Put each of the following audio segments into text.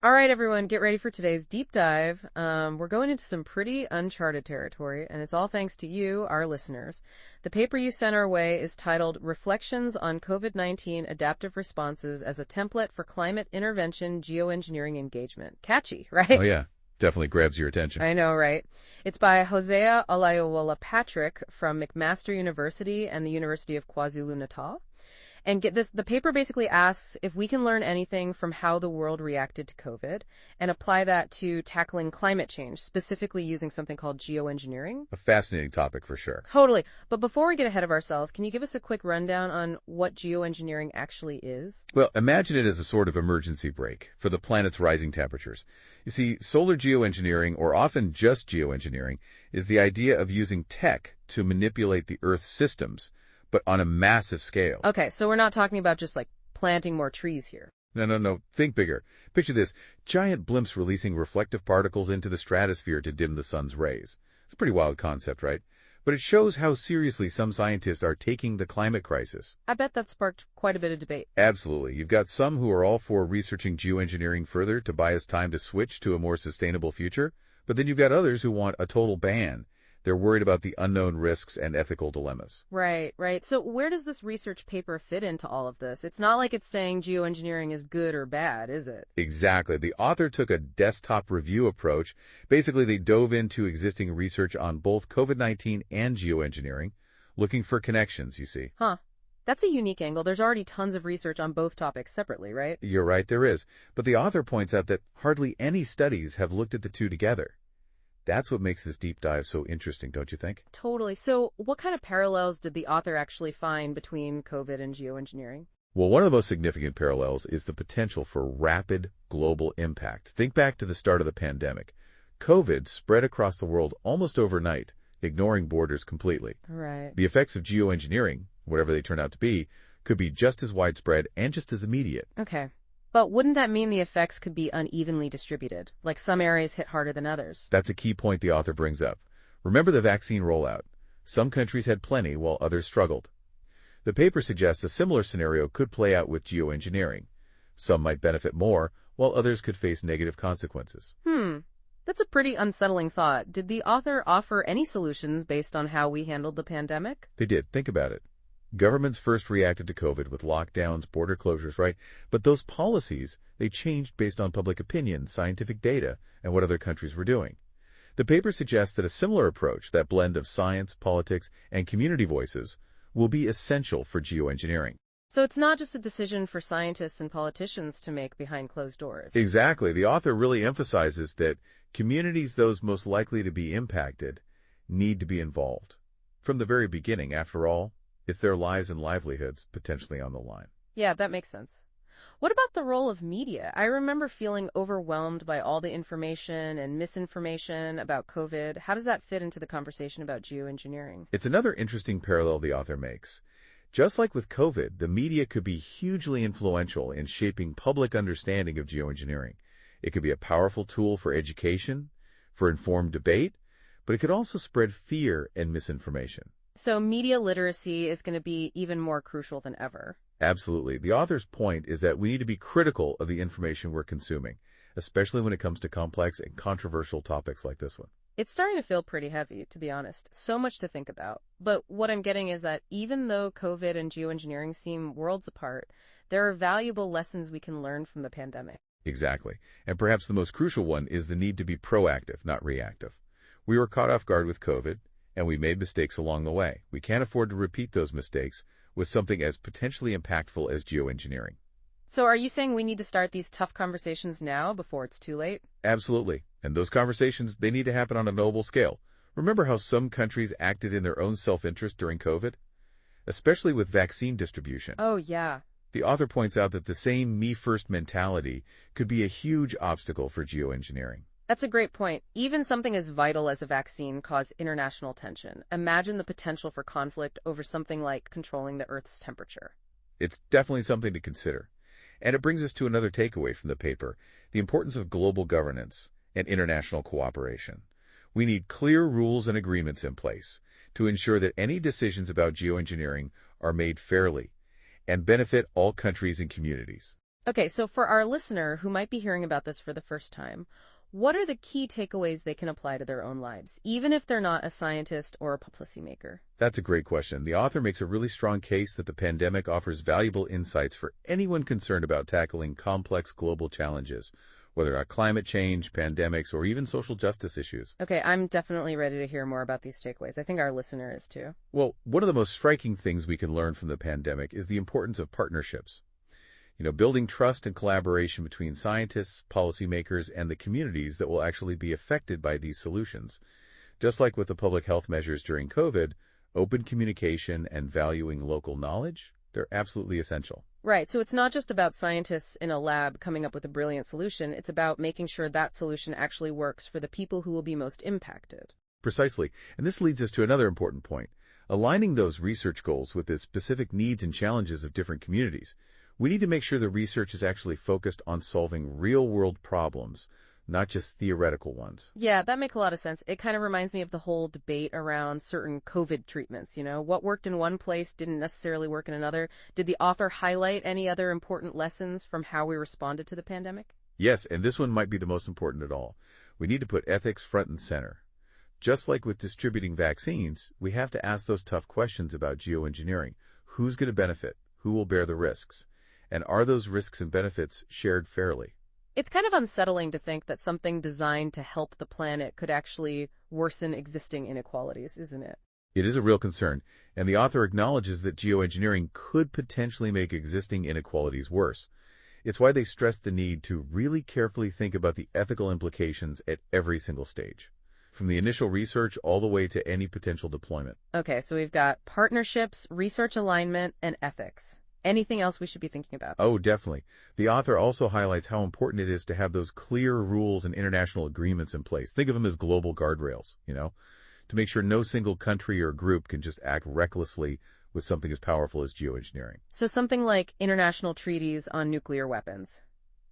All right, everyone, get ready for today's deep dive. We're going into some pretty uncharted territory, and it's all thanks to you, our listeners. The paper you sent our way is titled Reflections on COVID-19 Adaptive Responses as a Template for Climate Intervention Geoengineering Engagement. Catchy, Oh, right? yeah. Definitely grabs your attention. I know, right? It's by Hosea Olayiwola Patrick from McMaster University and the University of KwaZulu-Natal. And get this, the paper basically asks if we can learn anything from how the world reacted to COVID and apply that to tackling climate change, specifically using something called geoengineering. A fascinating topic for sure. Totally. But before we get ahead of ourselves, can you give us a quick rundown on what geoengineering actually is? Well, imagine it as a sort of emergency brake for the planet's rising temperatures. You see, solar geoengineering, or often just geoengineering, is the idea of using tech to manipulate the Earth's systems, but on a massive scale. Okay, so we're not talking about just like planting more trees here. No. Think bigger. Picture this. Giant blimps releasing reflective particles into the stratosphere to dim the sun's rays. It's a pretty wild concept, right? But it shows how seriously some scientists are taking the climate crisis. I bet that sparked quite a bit of debate. Absolutely. You've got some who are all for researching geoengineering further to buy us time to switch to a more sustainable future. But then you've got others who want a total ban. They're worried about the unknown risks and ethical dilemmas. Right. So where does this research paper fit into all of this? It's not like it's saying geoengineering is good or bad, is it? Exactly. The author took a desktop review approach. Basically, they dove into existing research on both COVID-19 and geoengineering, looking for connections, you see. Huh. That's a unique angle. There's already tons of research on both topics separately, right? You're right, there is. But the author points out that hardly any studies have looked at the two together. That's what makes this deep dive so interesting, don't you think? Totally. So what kind of parallels did the author actually find between COVID and geoengineering? Well, one of the most significant parallels is the potential for rapid global impact. Think back to the start of the pandemic. COVID spread across the world almost overnight, ignoring borders completely. Right. The effects of geoengineering, whatever they turn out to be, could be just as widespread and just as immediate. Okay. But wouldn't that mean the effects could be unevenly distributed, like some areas hit harder than others? That's a key point the author brings up. Remember the vaccine rollout. Some countries had plenty while others struggled. The paper suggests a similar scenario could play out with geoengineering. Some might benefit more, while others could face negative consequences. That's a pretty unsettling thought. Did the author offer any solutions based on how we handled the pandemic? They did. Think about it. Governments first reacted to COVID with lockdowns, border closures, right? But those policies, they changed based on public opinion, scientific data, and what other countries were doing. The paper suggests that a similar approach, that blend of science, politics, and community voices, will be essential for geoengineering. So it's not just a decision for scientists and politicians to make behind closed doors. Exactly. The author really emphasizes that communities, those most likely to be impacted, need to be involved. From the very beginning, after all, it's their lives and livelihoods potentially on the line. Yeah, that makes sense. What about the role of media? I remember feeling overwhelmed by all the information and misinformation about COVID. How does that fit into the conversation about geoengineering? It's another interesting parallel the author makes. Just like with COVID, the media could be hugely influential in shaping public understanding of geoengineering. It could be a powerful tool for education, for informed debate, but it could also spread fear and misinformation. So media literacy is going to be even more crucial than ever. Absolutely. The author's point is that we need to be critical of the information we're consuming, especially when it comes to complex and controversial topics like this one. It's starting to feel pretty heavy, to be honest. So much to think about. But what I'm getting is that even though COVID and geoengineering seem worlds apart, there are valuable lessons we can learn from the pandemic. Exactly. And perhaps the most crucial one is the need to be proactive, not reactive. We were caught off guard with COVID, and we made mistakes along the way. We can't afford to repeat those mistakes with something as potentially impactful as geoengineering. So are you saying we need to start these tough conversations now before it's too late? Absolutely. And those conversations, they need to happen on a global scale. Remember how some countries acted in their own self-interest during COVID? Especially with vaccine distribution. Oh, yeah. The author points out that the same me-first mentality could be a huge obstacle for geoengineering. That's a great point. Even something as vital as a vaccine caused international tension. Imagine the potential for conflict over something like controlling the Earth's temperature. It's definitely something to consider. And it brings us to another takeaway from the paper, the importance of global governance and international cooperation. We need clear rules and agreements in place to ensure that any decisions about geoengineering are made fairly and benefit all countries and communities. Okay, so for our listener who might be hearing about this for the first time, what are the key takeaways they can apply to their own lives, even if they're not a scientist or a policymaker? That's a great question. The author makes a really strong case that the pandemic offers valuable insights for anyone concerned about tackling complex global challenges, whether it's climate change, pandemics, or even social justice issues. Okay, I'm definitely ready to hear more about these takeaways. I think our listener is too. Well, one of the most striking things we can learn from the pandemic is the importance of partnerships. Building trust and collaboration between scientists, policymakers, and the communities that will actually be affected by these solutions. Just like with the public health measures during COVID, open communication and valuing local knowledge, they're absolutely essential. Right, so it's not just about scientists in a lab coming up with a brilliant solution. It's about making sure that solution actually works for the people who will be most impacted. Precisely. And this leads us to another important point. Aligning those research goals with the specific needs and challenges of different communities. We need to make sure the research is actually focused on solving real-world problems, not just theoretical ones. Yeah, that makes a lot of sense. It kind of reminds me of the whole debate around certain COVID treatments. What worked in one place didn't necessarily work in another. Did the author highlight any other important lessons from how we responded to the pandemic? Yes, and this one might be the most important at all. We need to put ethics front and center. Just like with distributing vaccines, we have to ask those tough questions about geoengineering. Who's going to benefit? Who will bear the risks? And are those risks and benefits shared fairly? It's kind of unsettling to think that something designed to help the planet could actually worsen existing inequalities, isn't it? It is a real concern, and the author acknowledges that geoengineering could potentially make existing inequalities worse. It's why they stress the need to really carefully think about the ethical implications at every single stage, from the initial research all the way to any potential deployment. Okay, so we've got partnerships, research alignment, and ethics. Anything else we should be thinking about? Oh, definitely. The author also highlights how important it is to have those clear rules and international agreements in place. Think of them as global guardrails, to make sure no single country or group can just act recklessly with something as powerful as geoengineering. So something like international treaties on nuclear weapons,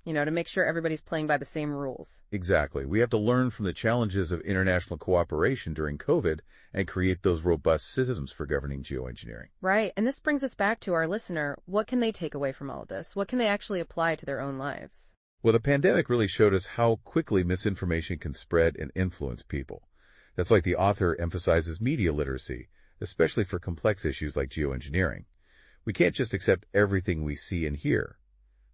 to make sure everybody's playing by the same rules. Exactly. We have to learn from the challenges of international cooperation during COVID and create those robust systems for governing geoengineering. Right. And this brings us back to our listener. What can they take away from all of this? What can they actually apply to their own lives? Well, the pandemic really showed us how quickly misinformation can spread and influence people. That's like the author emphasizes media literacy, especially for complex issues like geoengineering. We can't just accept everything we see and hear.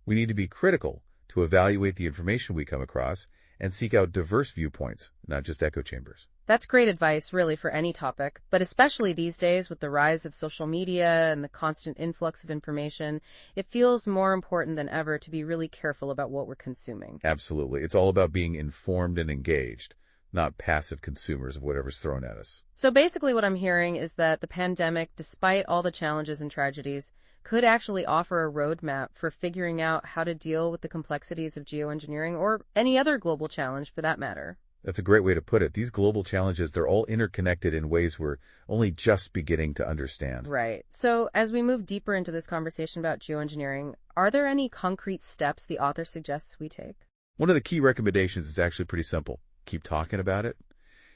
We need to be critical to evaluate the information we come across and seek out diverse viewpoints, not just echo chambers. That's great advice, really, for any topic, but especially these days with the rise of social media and the constant influx of information, it feels more important than ever to be really careful about what we're consuming. Absolutely. It's all about being informed and engaged, not passive consumers of whatever's thrown at us. So basically what I'm hearing is that the pandemic, despite all the challenges and tragedies, could actually offer a roadmap for figuring out how to deal with the complexities of geoengineering or any other global challenge for that matter. That's a great way to put it. These global challenges, they're all interconnected in ways we're only just beginning to understand. Right. So as we move deeper into this conversation about geoengineering, are there any concrete steps the author suggests we take? One of the key recommendations is actually pretty simple. Keep talking about it.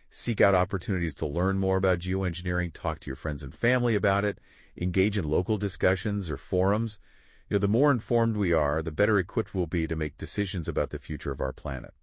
Seek out opportunities to learn more about geoengineering. Talk to your friends and family about it. Engage in local discussions or forums. The more informed we are, the better equipped we'll be to make decisions about the future of our planet.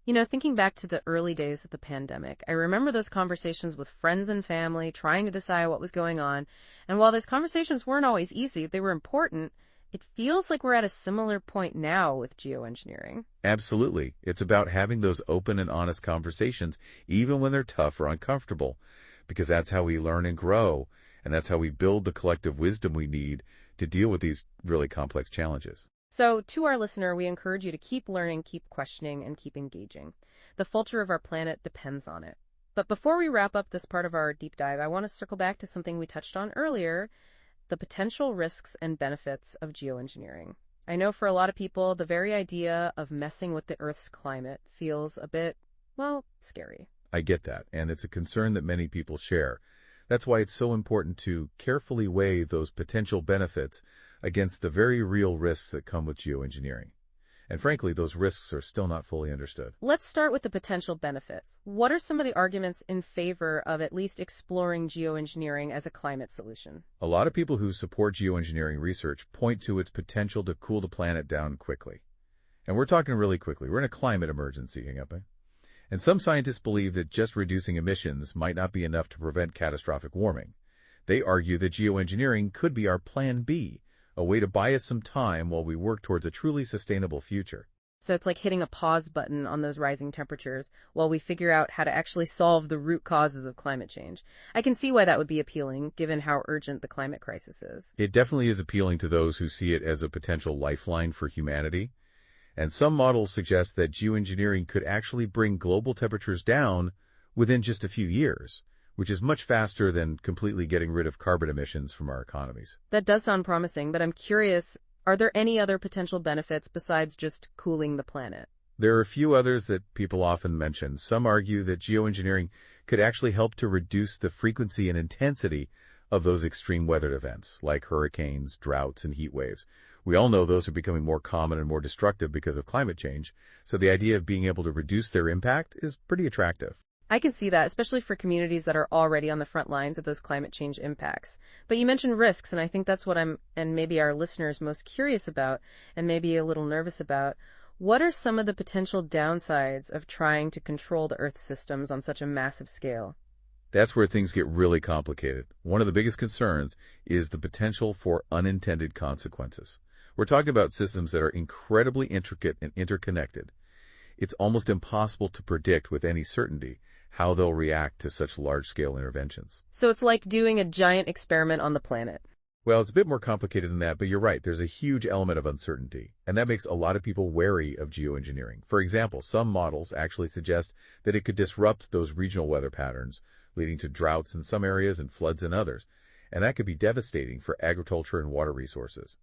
Thinking back to the early days of the pandemic, I remember those conversations with friends and family trying to decide what was going on. And while those conversations weren't always easy, they were important. It feels like we're at a similar point now with geoengineering. Absolutely. It's about having those open and honest conversations, even when they're tough or uncomfortable, because that's how we learn and grow, and that's how we build the collective wisdom we need to deal with these really complex challenges. So, to our listener, we encourage you to keep learning, keep questioning, and keep engaging. The future of our planet depends on it. But before we wrap up this part of our deep dive, I want to circle back to something we touched on earlier, the potential risks and benefits of geoengineering. I know for a lot of people, the very idea of messing with the Earth's climate feels a bit, scary. I get that, and it's a concern that many people share. That's why it's so important to carefully weigh those potential benefits against the very real risks that come with geoengineering. And frankly, those risks are still not fully understood. Let's start with the potential benefits. What are some of the arguments in favor of at least exploring geoengineering as a climate solution? A lot of people who support geoengineering research point to its potential to cool the planet down quickly. And we're talking really quickly. We're in a climate emergency, Hingape. And some scientists believe that just reducing emissions might not be enough to prevent catastrophic warming. They argue that geoengineering could be our plan B, a way to buy us some time while we work towards a truly sustainable future. So it's like hitting a pause button on those rising temperatures while we figure out how to actually solve the root causes of climate change. I can see why that would be appealing, given how urgent the climate crisis is. It definitely is appealing to those who see it as a potential lifeline for humanity. And some models suggest that geoengineering could actually bring global temperatures down within just a few years, which is much faster than completely getting rid of carbon emissions from our economies. That does sound promising, but I'm curious, are there any other potential benefits besides just cooling the planet? There are a few others that people often mention. Some argue that geoengineering could actually help to reduce the frequency and intensity of those extreme weather events, like hurricanes, droughts, and heat waves. We all know those are becoming more common and more destructive because of climate change, so the idea of being able to reduce their impact is pretty attractive. I can see that, especially for communities that are already on the front lines of those climate change impacts. But you mentioned risks, and I think that's what I'm, and maybe our listeners, most curious about, and maybe a little nervous about. What are some of the potential downsides of trying to control the Earth's systems on such a massive scale? That's where things get really complicated. One of the biggest concerns is the potential for unintended consequences. We're talking about systems that are incredibly intricate and interconnected. It's almost impossible to predict with any certainty how they'll react to such large-scale interventions. So it's like doing a giant experiment on the planet. Well, it's a bit more complicated than that, but you're right. There's a huge element of uncertainty, and that makes a lot of people wary of geoengineering. For example, some models actually suggest that it could disrupt those regional weather patterns, leading to droughts in some areas and floods in others, and that could be devastating for agriculture and water resources.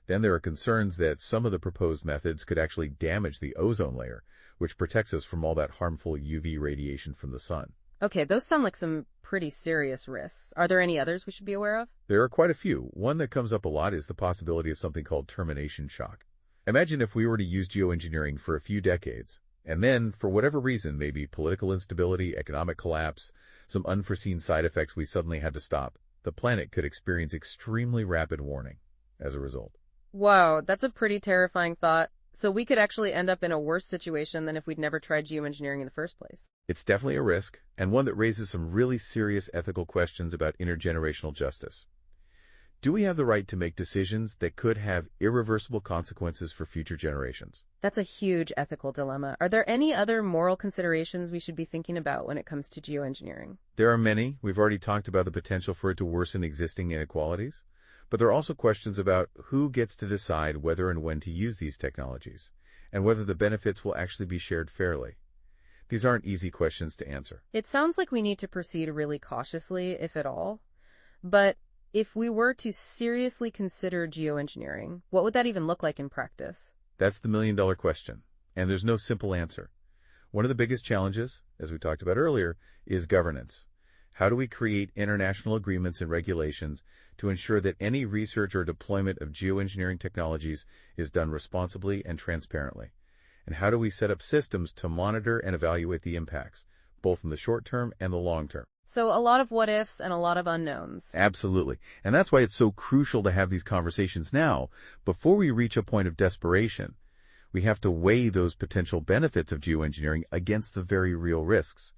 Then there are concerns that some of the proposed methods could actually damage the ozone layer, which protects us from all that harmful UV radiation from the sun. Okay, those sound like some pretty serious risks. Are there any others we should be aware of? There are quite a few. One that comes up a lot is the possibility of something called termination shock. Imagine if we were to use geoengineering for a few decades, and then, for whatever reason, maybe political instability, economic collapse, some unforeseen side effects, we suddenly had to stop. The planet could experience extremely rapid warming as a result. Wow, that's a pretty terrifying thought. So we could actually end up in a worse situation than if we'd never tried geoengineering in the first place. It's definitely a risk, and one that raises some really serious ethical questions about intergenerational justice. Do we have the right to make decisions that could have irreversible consequences for future generations? That's a huge ethical dilemma. Are there any other moral considerations we should be thinking about when it comes to geoengineering? There are many. We've already talked about the potential for it to worsen existing inequalities. But there are also questions about who gets to decide whether and when to use these technologies, and whether the benefits will actually be shared fairly. These aren't easy questions to answer. It sounds like we need to proceed really cautiously, if at all. But if we were to seriously consider geoengineering, what would that even look like in practice? That's the million-dollar question, and there's no simple answer. One of the biggest challenges, as we talked about earlier, is governance. How do we create international agreements and regulations to ensure that any research or deployment of geoengineering technologies is done responsibly and transparently? And how do we set up systems to monitor and evaluate the impacts, both in the short term and the long term? So a lot of what-ifs and a lot of unknowns. Absolutely. And that's why it's so crucial to have these conversations now, before we reach a point of desperation. We have to weigh those potential benefits of geoengineering against the very real risks.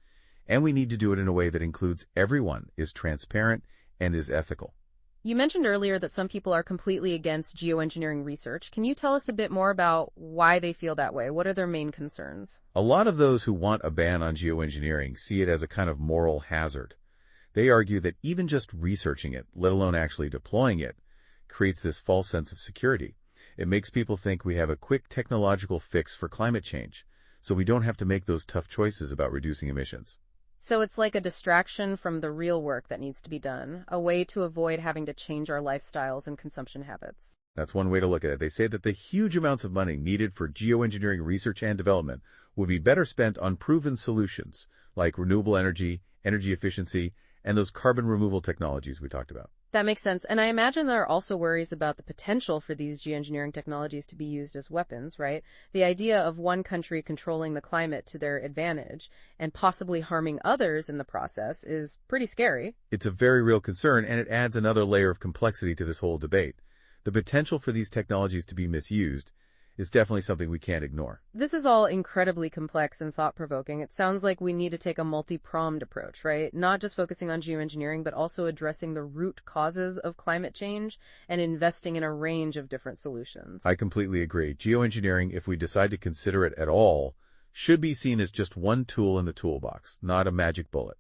And we need to do it in a way that includes everyone, is transparent, and is ethical. You mentioned earlier that some people are completely against geoengineering research. Can you tell us a bit more about why they feel that way? What are their main concerns? A lot of those who want a ban on geoengineering see it as a kind of moral hazard. They argue that even just researching it, let alone actually deploying it, creates this false sense of security. It makes people think we have a quick technological fix for climate change, so we don't have to make those tough choices about reducing emissions. So it's like a distraction from the real work that needs to be done, a way to avoid having to change our lifestyles and consumption habits. That's one way to look at it. They say that the huge amounts of money needed for geoengineering research and development would be better spent on proven solutions like renewable energy, energy efficiency, and those carbon removal technologies we talked about. That makes sense. And I imagine there are also worries about the potential for these geoengineering technologies to be used as weapons, right? The idea of one country controlling the climate to their advantage and possibly harming others in the process is pretty scary. It's a very real concern, and it adds another layer of complexity to this whole debate. The potential for these technologies to be misused is definitely something we can't ignore. This is all incredibly complex and thought-provoking. It sounds like we need to take a multi-pronged approach, right? Not just focusing on geoengineering, but also addressing the root causes of climate change and investing in a range of different solutions. I completely agree. Geoengineering, if we decide to consider it at all, should be seen as just one tool in the toolbox, not a magic bullet.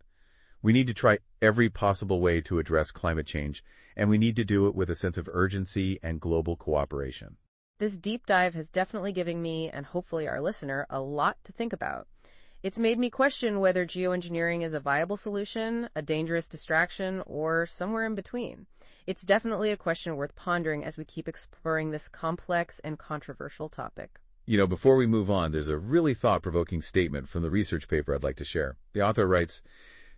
We need to try every possible way to address climate change, and we need to do it with a sense of urgency and global cooperation. This deep dive has definitely given me, and hopefully our listener, a lot to think about. It's made me question whether geoengineering is a viable solution, a dangerous distraction, or somewhere in between. It's definitely a question worth pondering as we keep exploring this complex and controversial topic. Before we move on, there's a really thought-provoking statement from the research paper I'd like to share. The author writes,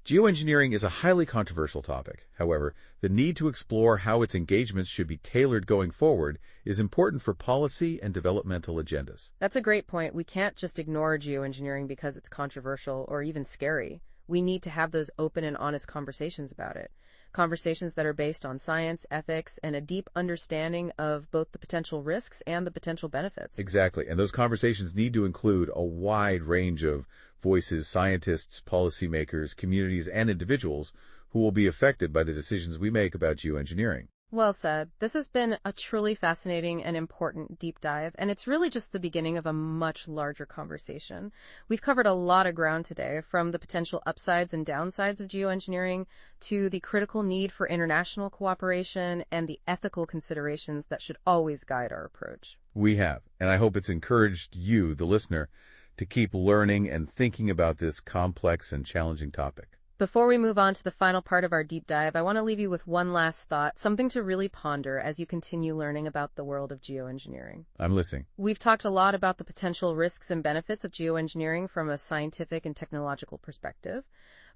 "Geoengineering is a highly controversial topic. However, the need to explore how its engagements should be tailored going forward is important for policy and developmental agendas." That's a great point. We can't just ignore geoengineering because it's controversial or even scary. We need to have those open and honest conversations about it. Conversations that are based on science, ethics, and a deep understanding of both the potential risks and the potential benefits. Exactly, and those conversations need to include a wide range of voices, scientists, policymakers, communities, and individuals who will be affected by the decisions we make about geoengineering. Well said. This has been a truly fascinating and important deep dive, and it's really just the beginning of a much larger conversation. We've covered a lot of ground today, from the potential upsides and downsides of geoengineering to the critical need for international cooperation and the ethical considerations that should always guide our approach. We have, and I hope it's encouraged you, the listener, to keep learning and thinking about this complex and challenging topic. Before we move on to the final part of our deep dive, I want to leave you with one last thought, something to really ponder as you continue learning about the world of geoengineering. I'm listening. We've talked a lot about the potential risks and benefits of geoengineering from a scientific and technological perspective.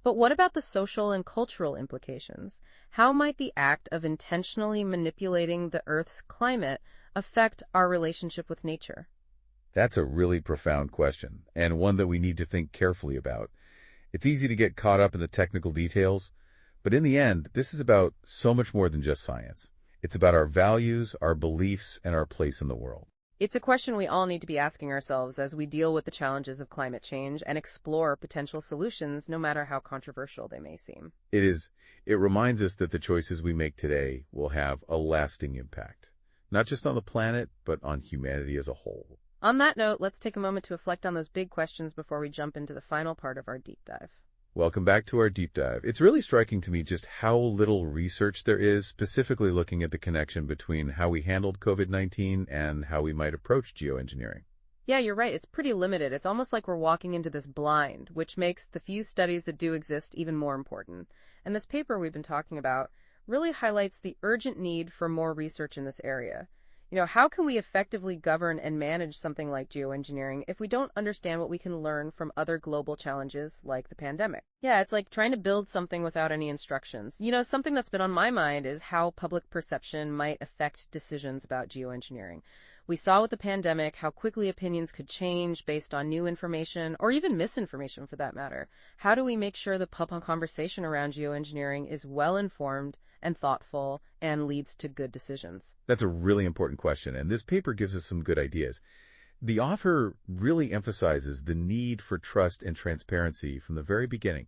But what about the social and cultural implications? How might the act of intentionally manipulating the Earth's climate affect our relationship with nature? That's a really profound question, and one that we need to think carefully about. It's easy to get caught up in the technical details, but in the end, this is about so much more than just science. It's about our values, our beliefs, and our place in the world. It's a question we all need to be asking ourselves as we deal with the challenges of climate change and explore potential solutions, no matter how controversial they may seem. It is. It reminds us that the choices we make today will have a lasting impact, not just on the planet, but on humanity as a whole. On that note, let's take a moment to reflect on those big questions before we jump into the final part of our deep dive. Welcome back to our deep dive. It's really striking to me just how little research there is, specifically looking at the connection between how we handled COVID-19 and how we might approach geoengineering. Yeah, you're right. It's pretty limited. It's almost like we're walking into this blind, which makes the few studies that do exist even more important. And this paper we've been talking about really highlights the urgent need for more research in this area. How can we effectively govern and manage something like geoengineering if we don't understand what we can learn from other global challenges like the pandemic? Yeah, it's like trying to build something without any instructions. Something that's been on my mind is how public perception might affect decisions about geoengineering. We saw with the pandemic how quickly opinions could change based on new information, or even misinformation for that matter. How do we make sure the public conversation around geoengineering is well-informed and thoughtful and leads to good decisions? That's a really important question, and this paper gives us some good ideas. The author really emphasizes the need for trust and transparency from the very beginning.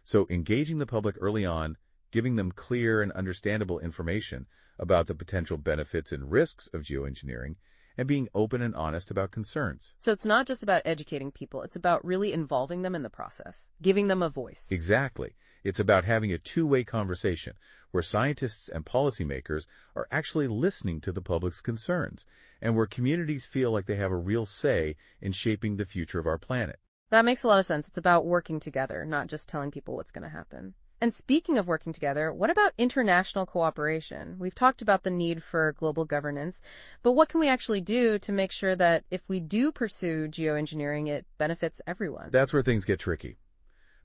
So engaging the public early on, giving them clear and understandable information about the potential benefits and risks of geoengineering, and being open and honest about concerns. So it's not just about educating people, it's about really involving them in the process, giving them a voice. Exactly. It's about having a two-way conversation where scientists and policymakers are actually listening to the public's concerns, and where communities feel like they have a real say in shaping the future of our planet. That makes a lot of sense. It's about working together, not just telling people what's going to happen. And speaking of working together, what about international cooperation? We've talked about the need for global governance, but what can we actually do to make sure that if we do pursue geoengineering, it benefits everyone? That's where things get tricky.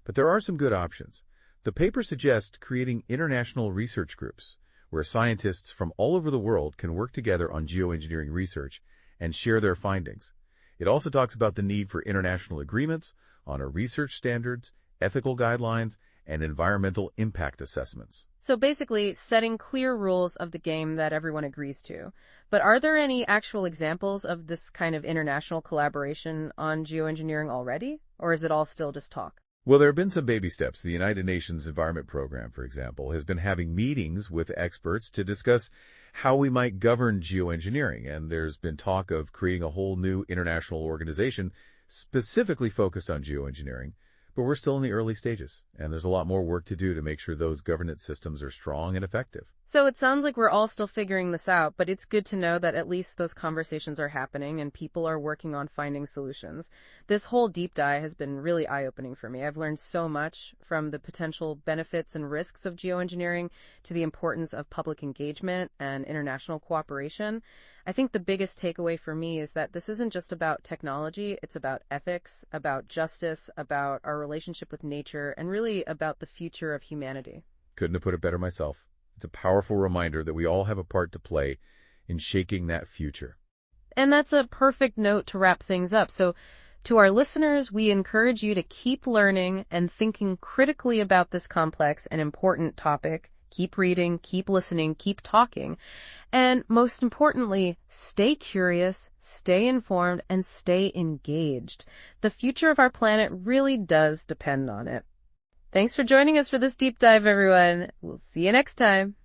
But there are some good options. The paper suggests creating international research groups where scientists from all over the world can work together on geoengineering research and share their findings. It also talks about the need for international agreements on our research standards, ethical guidelines, and environmental impact assessments. So basically, setting clear rules of the game that everyone agrees to. But are there any actual examples of this kind of international collaboration on geoengineering already? Or is it all still just talk? Well, there have been some baby steps. The United Nations Environment Program, for example, has been having meetings with experts to discuss how we might govern geoengineering, and there's been talk of creating a whole new international organization specifically focused on geoengineering. But we're still in the early stages, and there's a lot more work to do to make sure those governance systems are strong and effective. So it sounds like we're all still figuring this out, but it's good to know that at least those conversations are happening and people are working on finding solutions. This whole deep dive has been really eye-opening for me. I've learned so much, from the potential benefits and risks of geoengineering to the importance of public engagement and international cooperation. I think the biggest takeaway for me is that this isn't just about technology, it's about ethics, about justice, about our relationship with nature, and really about the future of humanity. Couldn't have put it better myself. It's a powerful reminder that we all have a part to play in shaping that future. And that's a perfect note to wrap things up. So to our listeners, we encourage you to keep learning and thinking critically about this complex and important topic. Keep reading, keep listening, keep talking. And most importantly, stay curious, stay informed, and stay engaged. The future of our planet really does depend on it. Thanks for joining us for this deep dive, everyone. We'll see you next time.